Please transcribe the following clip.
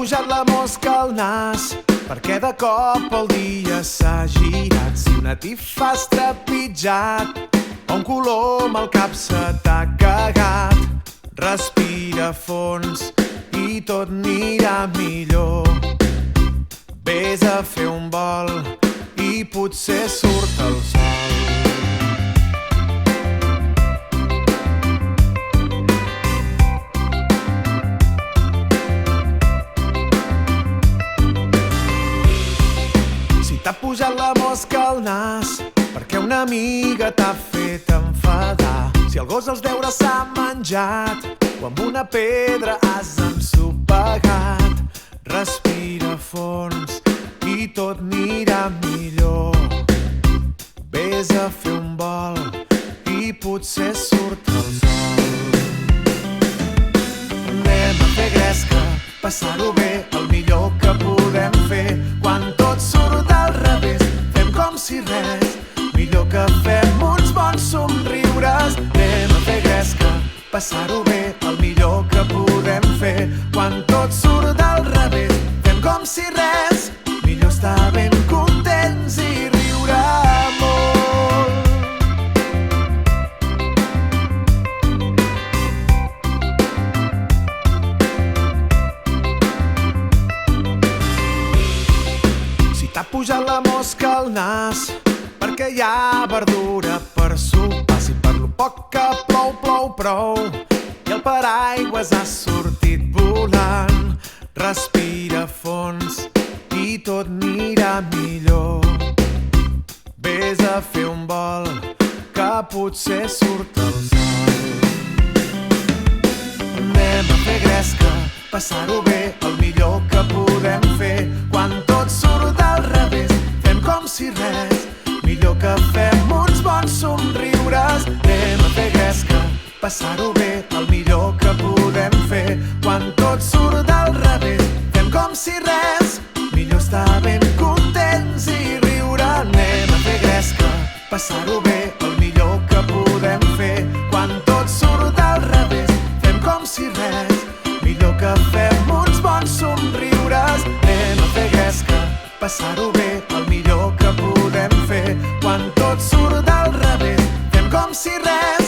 pujat la mosca al nas, perquè de cop el dia s'ha girat. Si una tifa has trepitjat o un colom al cap se t'ha cagat, respira fons i tot anirà millor. Ves a fer un vol i potser surt el sol. Si t'ha pujat la mosca al nas perquè una amiga t'ha fet enfadar, si el gos als deures s'ha menjat o amb una pedra has ensopegat, respira fons i tot anirà millor. Ves a fer un vol i potser surt el sol. Anem a fer gresca, passar-ho bé, el millor que podem fer. Quan tot surt al revés, fem com si res, millor que fem uns bons somriures. Anem a fer gresca, passar-ho bé, el millor que podem fer. Quan tot surt al revés, fem com si res, millor estar ben contents i riure molt. Si t'ha pujat la mosca al nas perquè hi ha verdura per sopar, si per lo poc que plou, plou prou i el paraigües ha sortit volant, respira fons i tot anirà millor. Ves a fer un vol que potser surt el sol. Anem a fer gresca, passar-ho bé, el millor que podem fer. Quan tot surt al revés, fem com si res, millor que fem uns bons somriures. Anem a fer gresca, passar-ho bé, el millor que podem fer. Quan tot surt al revés, fem com si res, millor estar ben contents i riure. Anem a fer gresca, passar-ho bé, el millor que podem fer. Quan tot surt al revés, fem com si res, millor que fem uns bons somriures. Anem a fer gresca, passar-ho bé, el millor que podem fer. Quan tot surt al revés, fem com si res,